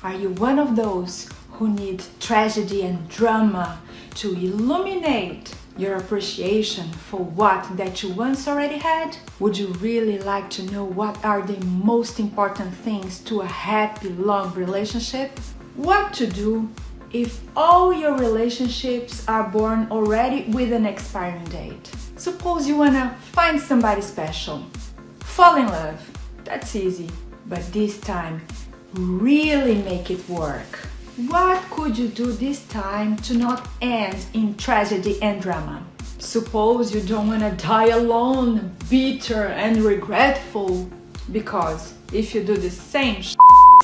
Are you one of those who need tragedy and drama to illuminate your appreciation for what that you once already had? Would you really like to know what are the most important things to a happy, long relationship? What to do if all your relationships are born already with an expiring date? Suppose you wanna find somebody special, fall in love. That's easy, but this time, really make it work. What could you do this time to not end in tragedy and drama? Suppose you don't want to die alone, bitter and regretful, because if you do the same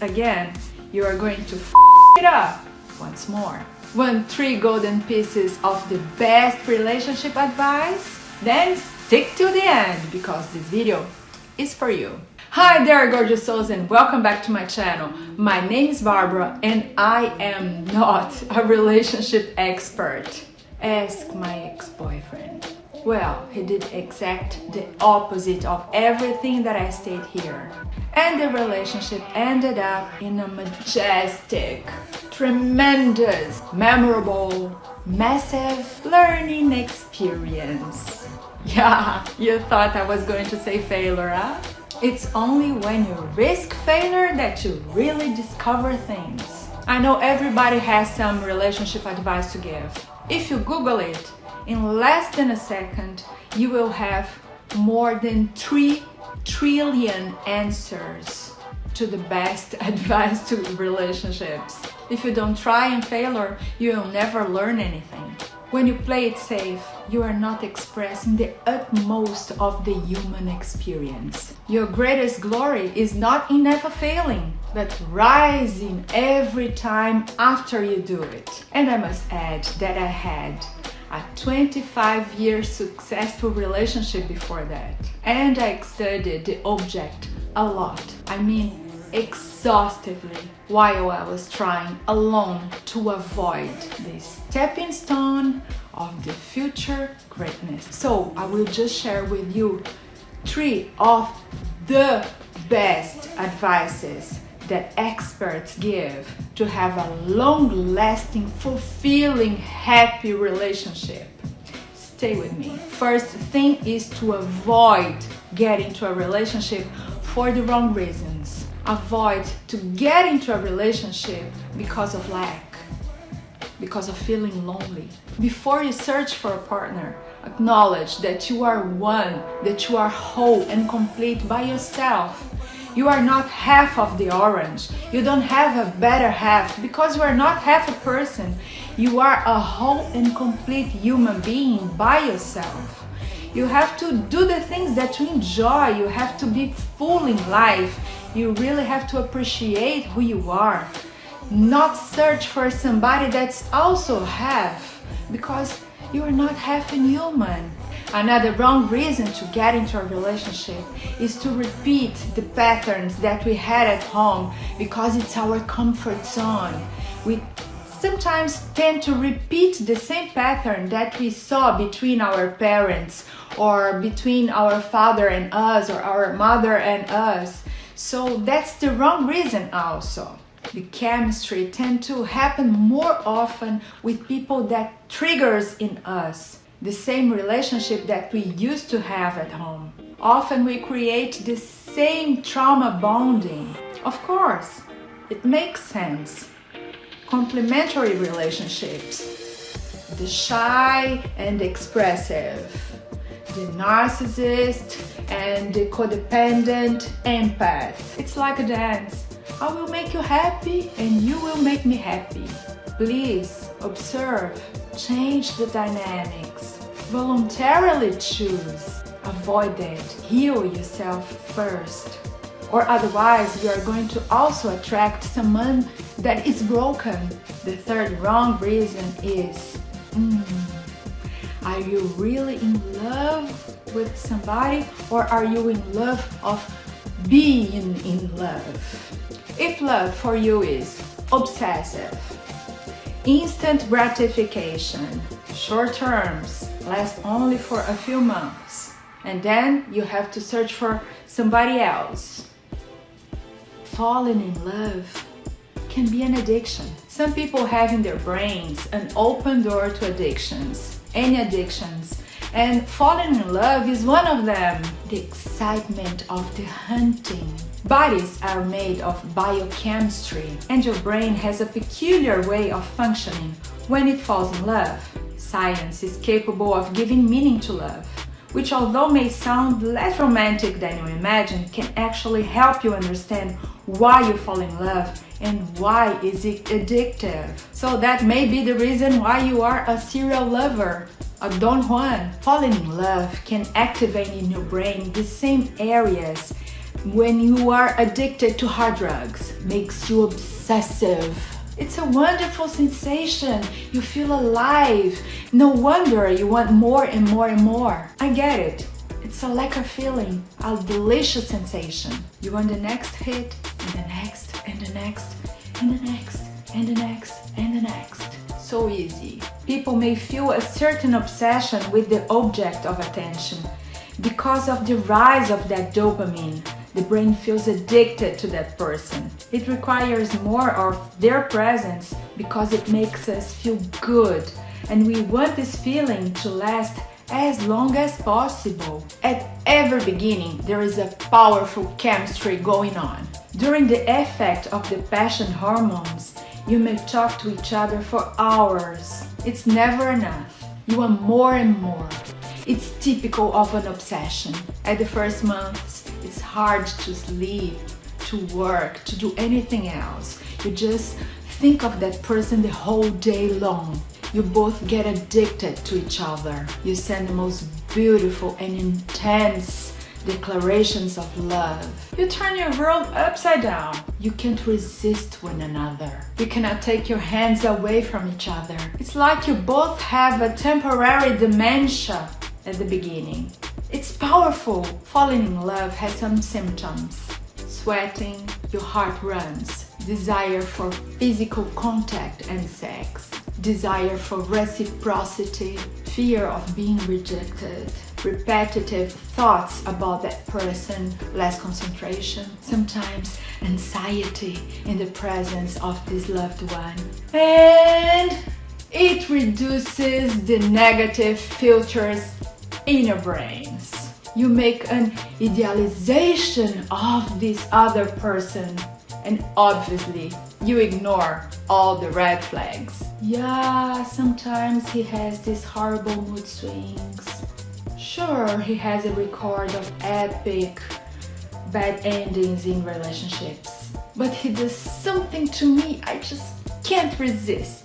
again, you are going to it up once more. Want 3 golden pieces of the best relationship advice? Then stick to the end, because this video is for you. Hi there, gorgeous souls, and welcome back to my channel. My name is Barbara and I am not a relationship expert. Ask my ex-boyfriend. Well, he did exact the opposite of everything that I stated here. And the relationship ended up in a majestic, tremendous, memorable, massive learning experience. Yeah, you thought I was going to say failure, huh? It's only when you risk failure that you really discover things. I know everybody has some relationship advice to give. If you Google it, in less than a second, you will have more than 3 trillion answers to the best advice to relationships. If you don't try and failure, you will never learn anything. When you play it safe, you are not expressing the utmost of the human experience. Your greatest glory is not in never failing, but rising every time after you do it. And I must add that I had a 25-year successful relationship before that. And I studied the object a lot. I mean, exhaustively, while I was trying alone to avoid the stepping stone of the future greatness. So I will just share with you 3 of the best advices that experts give to have a long-lasting, fulfilling, happy relationship. Stay with me. First thing is to avoid getting into a relationship for the wrong reasons. Avoid to get into a relationship because of lack, because of feeling lonely. Before you search for a partner, acknowledge that you are one, that you are whole and complete by yourself. You are not half of the orange. You don't have a better half because you are not half a person. You are a whole and complete human being by yourself. You have to do the things that you enjoy. You have to be full in life. You really have to appreciate who you are. Not search for somebody that's also half, because you are not half human. Another wrong reason to get into a relationship is to repeat the patterns that we had at home because it's our comfort zone. We sometimes tend to repeat the same pattern that we saw between our parents or between our father and us or our mother and us. So that's the wrong reason also. The chemistry tends to happen more often with people that triggers in us the same relationship that we used to have at home. Often we create the same trauma bonding. Of course, it makes sense. Complementary relationships. The shy and expressive. The narcissist and the codependent empath. It's like a dance. I will make you happy and you will make me happy. Please observe, change the dynamics, voluntarily choose, avoid it, heal yourself first. Or otherwise you are going to also attract someone that is broken. The third wrong reason is, are you really in love with somebody, or are you in love of being in love? If love for you is obsessive, instant gratification, short terms, last only for a few months, and then you have to search for somebody else. Falling in love can be an addiction. Some people have in their brains an open door to addictions, any addictions, and falling in love is one of them. The excitement of the hunting. Bodies are made of biochemistry, and your brain has a peculiar way of functioning when it falls in love. Science is capable of giving meaning to love, which, although may sound less romantic than you imagine, can actually help you understand why you fall in love and why is it addictive. So that may be the reason why you are a serial lover, a Don Juan. Falling in love can activate in your brain the same areas when you are addicted to hard drugs. Makes you obsessive. It's a wonderful sensation. You feel alive. No wonder you want more and more and more. I get it. It's a lekker feeling, a delicious sensation. You want the next hit, and the next, and the next, and the next, and the next, and the next. So easy. People may feel a certain obsession with the object of attention. Because of the rise of that dopamine, the brain feels addicted to that person. It requires more of their presence because it makes us feel good, and we want this feeling to last as long as possible. At every beginning, there is a powerful chemistry going on. During the effect of the passion hormones, you may talk to each other for hours. It's never enough. You want more and more. It's typical of an obsession. At the first months, it's hard to sleep, to work, to do anything else. You just think of that person the whole day long. You both get addicted to each other. You send the most beautiful and intense declarations of love. You turn your world upside down. You can't resist one another. You cannot take your hands away from each other. It's like you both have a temporary dementia at the beginning. It's powerful. Falling in love has some symptoms. Sweating, your heart runs. Desire for physical contact and sex. Desire for reciprocity. Fear of being rejected. Repetitive thoughts about that person. Less concentration. Sometimes anxiety in the presence of this loved one. And it reduces the negative filters in your brains. You make an idealization of this other person, and obviously you ignore all the red flags. Yeah, sometimes he has these horrible mood swings. Sure, he has a record of epic bad endings in relationships, but he does something to me I just can't resist.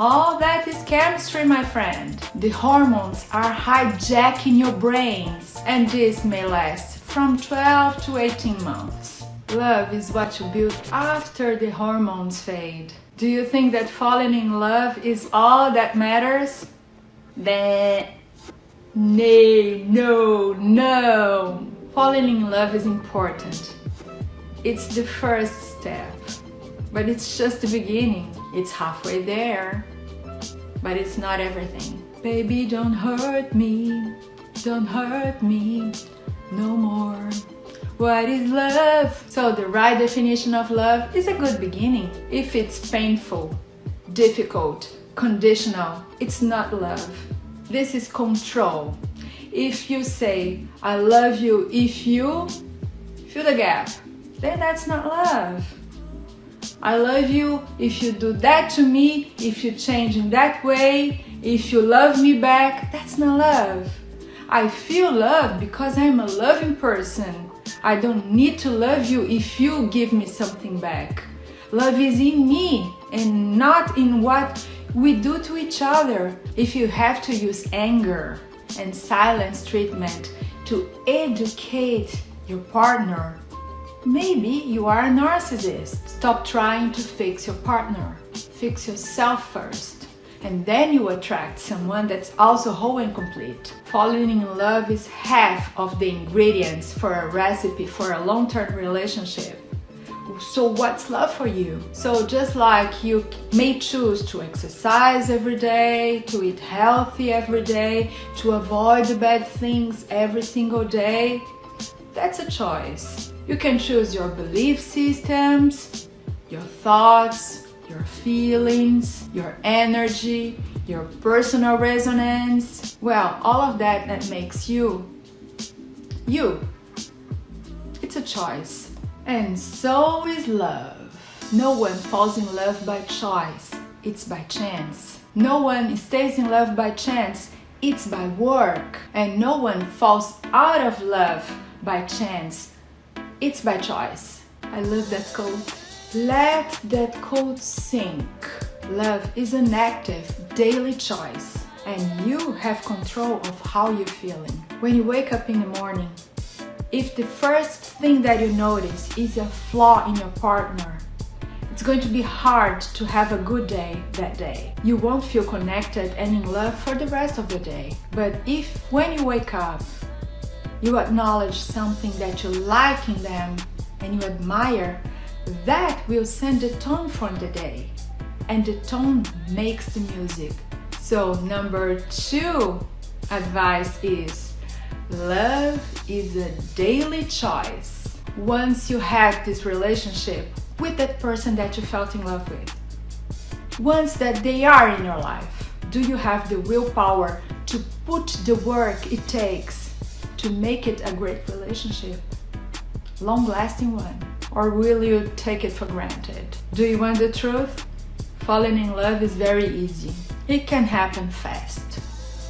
All that is chemistry, my friend. The hormones are hijacking your brains, and this may last from 12 to 18 months. Love is what you build after the hormones fade. Do you think that falling in love is all that matters? Then, no. Falling in love is important. It's the first step, but it's just the beginning. It's halfway there, but it's not everything. Baby, don't hurt me no more. What is love? So the right definition of love is a good beginning. If it's painful, difficult, conditional, it's not love. This is control. If you say, I love you if you fill the gap, then that's not love. I love you if you do that to me, if you change in that way, if you love me back, that's not love. I feel love because I'm a loving person. I don't need to love you if you give me something back. Love is in me and not in what we do to each other. If you have to use anger and silence treatment to educate your partner, maybe you are a narcissist. Stop trying to fix your partner. Fix yourself first, and then you attract someone that's also whole and complete. Falling in love is half of the ingredients for a recipe for a long-term relationship. So what's love for you? So just like you may choose to exercise every day, to eat healthy every day, to avoid the bad things every single day, that's a choice. You can choose your belief systems, your thoughts, your feelings, your energy, your personal resonance. Well, all of that makes you. It's a choice. And so is love. No one falls in love by choice. It's by chance. No one stays in love by chance. It's by work. And no one falls out of love by chance. It's by choice. I love that quote. Let that quote sink. Love is an active, daily choice, and you have control of how you're feeling. When you wake up in the morning, if the first thing that you notice is a flaw in your partner, it's going to be hard to have a good day that day. You won't feel connected and in love for the rest of the day. But if when you wake up, you acknowledge something that you like in them and you admire, that will set the tone for the day. And the tone makes the music. So number 2 advice is, love is a daily choice. Once you have this relationship with that person that you felt in love with, once that they are in your life, do you have the willpower to put the work it takes to make it a great relationship? Long-lasting one? Or will you take it for granted? Do you want the truth? Falling in love is very easy. It can happen fast,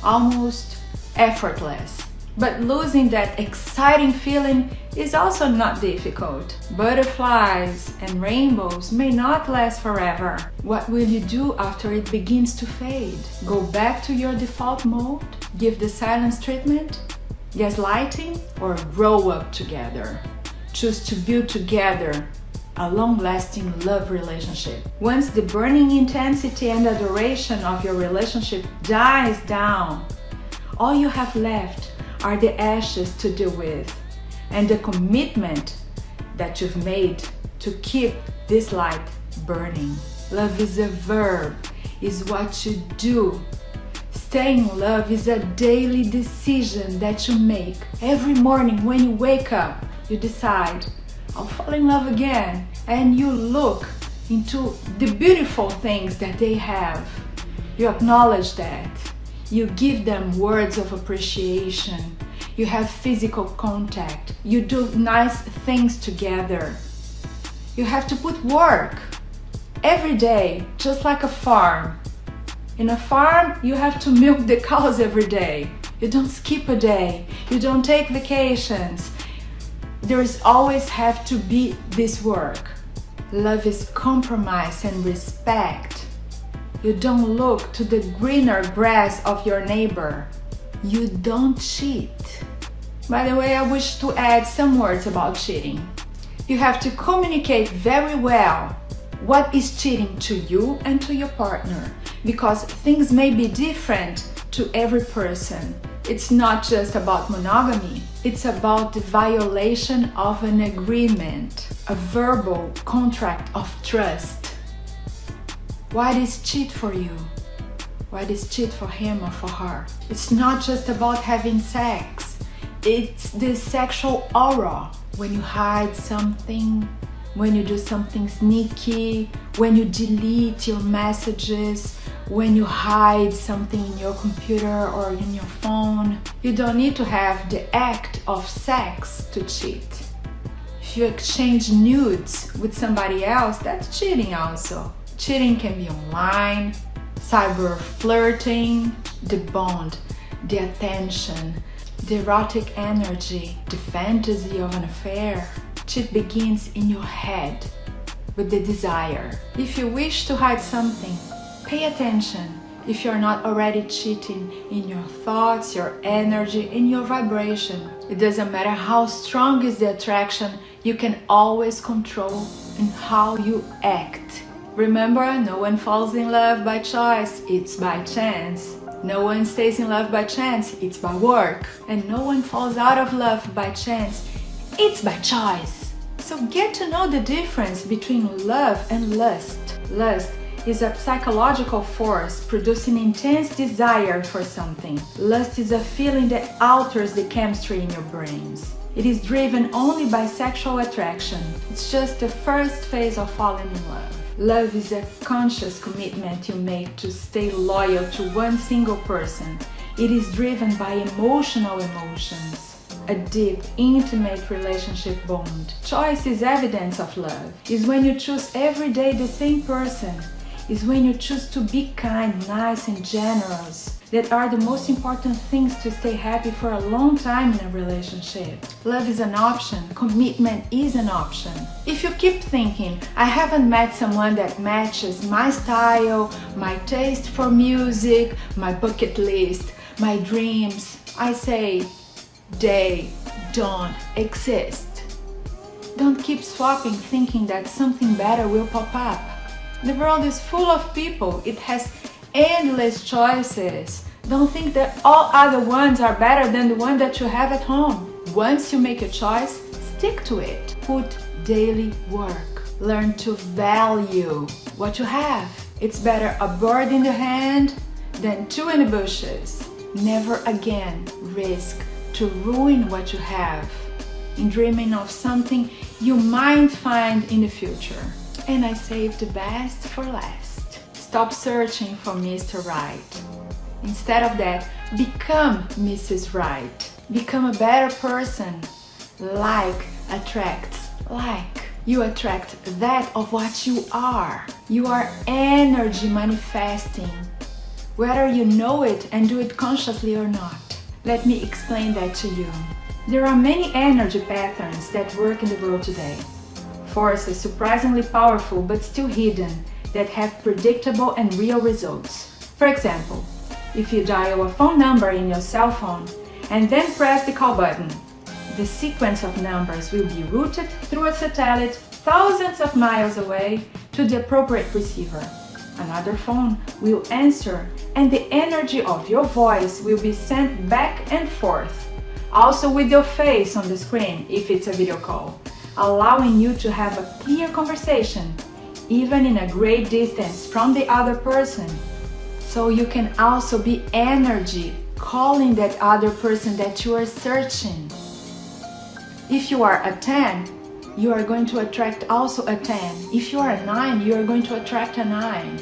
almost effortless. But losing that exciting feeling is also not difficult. Butterflies and rainbows may not last forever. What will you do after it begins to fade? Go back to your default mode? Give the silence treatment? Gaslighting? Or grow up together? Choose to build together a long-lasting love relationship. Once the burning intensity and adoration of your relationship dies down, all you have left are the ashes to deal with and the commitment that you've made to keep this light burning. Love is a verb, is what you do. Staying in love is a daily decision that you make. Every morning when you wake up, you decide, I'll fall in love again, and you look into the beautiful things that they have. You acknowledge that. You give them words of appreciation. You have physical contact. You do nice things together. You have to put work every day, just like a farm. In a farm, you have to milk the cows every day. You don't skip a day. You don't take vacations. There's always have to be this work. Love is compromise and respect. You don't look to the greener grass of your neighbor. You don't cheat. By the way, I wish to add some words about cheating. You have to communicate very well what is cheating to you and to your partner, because things may be different to every person. It's not just about monogamy. It's about the violation of an agreement, a verbal contract of trust. Why is cheat for you? Why is cheat for him or for her? It's not just about having sex. It's the sexual aura. When you hide something, when you do something sneaky, when you delete your messages, when you hide something in your computer or in your phone. You don't need to have the act of sex to cheat. If you exchange nudes with somebody else, that's cheating also. Cheating can be online, cyber flirting, the bond, the attention, the erotic energy, the fantasy of an affair. Cheat begins in your head with the desire. If you wish to hide something, pay attention if you're not already cheating in your thoughts, your energy, in your vibration. It doesn't matter how strong is the attraction, you can always control in how you act. Remember, no one falls in love by choice, it's by chance. No one stays in love by chance, it's by work. And no one falls out of love by chance, it's by choice. So get to know the difference between love and lust. Lust is a psychological force producing intense desire for something. Lust is a feeling that alters the chemistry in your brains. It is driven only by sexual attraction. It's just the first phase of falling in love. Love is a conscious commitment you make to stay loyal to one single person. It is driven by emotions, a deep, intimate relationship bond. Choice is evidence of love. Is when you choose every day the same person. Is when you choose to be kind, nice, and generous. That are the most important things to stay happy for a long time in a relationship. Love is an option. Commitment is an option. If you keep thinking, I haven't met someone that matches my style, my taste for music, my bucket list, my dreams, I say, they don't exist. Don't keep swapping thinking that something better will pop up. The world is full of people. It has endless choices. Don't think that all other ones are better than the one that you have at home. Once you make a choice, stick to it. Put daily work. Learn to value what you have. It's better a bird in the hand than two in the bushes. Never again risk to ruin what you have in dreaming of something you might find in the future. And I saved the best for last. Stop searching for Mr. Right. Instead of that, become Mrs. Right. Become a better person. Like attracts like. You attract that of what you are. You are energy manifesting, whether you know it and do it consciously or not. Let me explain that to you. There are many energy patterns that work in the world today. Forces surprisingly powerful but still hidden that have predictable and real results. For example, if you dial a phone number in your cell phone and then press the call button, the sequence of numbers will be routed through a satellite thousands of miles away to the appropriate receiver. Another phone will answer and the energy of your voice will be sent back and forth, also with your face on the screen if it's a video call, allowing you to have a clear conversation, even in a great distance from the other person. So you can also be energy calling that other person that you are searching. If you are a 10, you are going to attract also a 10. If you are a 9, you are going to attract a 9.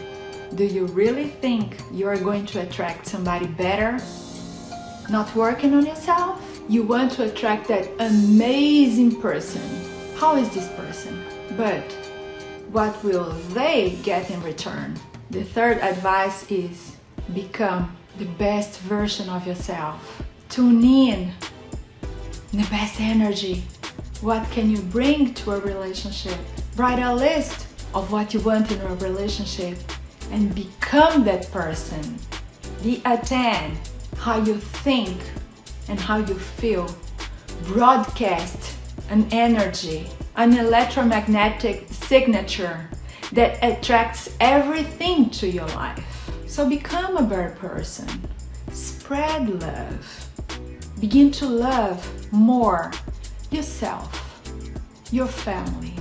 Do you really think you are going to attract somebody better? Not working on yourself? You want to attract that amazing person. How is this person? But what will they get in return? The third advice is become the best version of yourself. Tune in the best energy. What can you bring to a relationship? Write a list of what you want in a relationship and become that person. Be a 10. How you think and how you feel. Broadcast an energy, an electromagnetic signature that attracts everything to your life. So become a better person. Spread love. Begin to love more yourself, your family,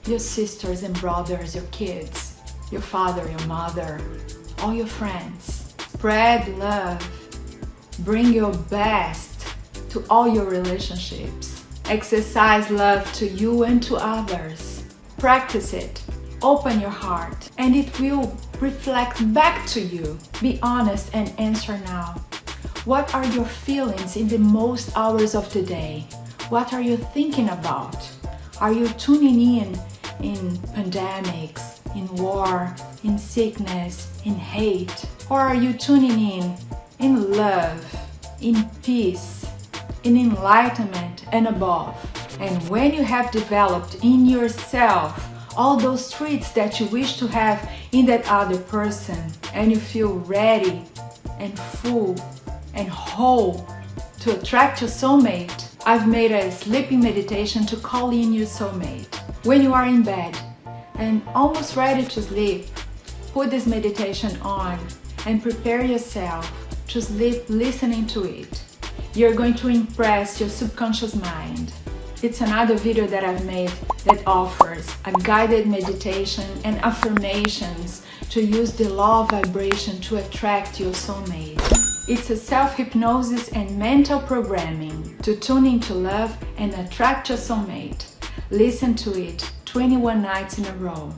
your sisters and brothers, your kids, your father, your mother, all your friends. Spread love. Bring your best to all your relationships. Exercise love to you and to others. Practice it. Open your heart and it will reflect back to you. Be honest and answer now. What are your feelings in the most hours of the day? What are you thinking about? Are you tuning in pandemics, in war, in sickness, in hate? Or are you tuning in love, in peace, in enlightenment and above? And when you have developed in yourself all those traits that you wish to have in that other person, and you feel ready and full and whole to attract your soulmate, I've made a sleeping meditation to call in your soulmate. When you are in bed and almost ready to sleep, put this meditation on and prepare yourself to sleep listening to it. You're going to impress your subconscious mind. It's another video that I've made that offers a guided meditation and affirmations to use the law of vibration to attract your soulmate. It's a self-hypnosis and mental programming to tune into love and attract your soulmate. Listen to it 21 nights in a row.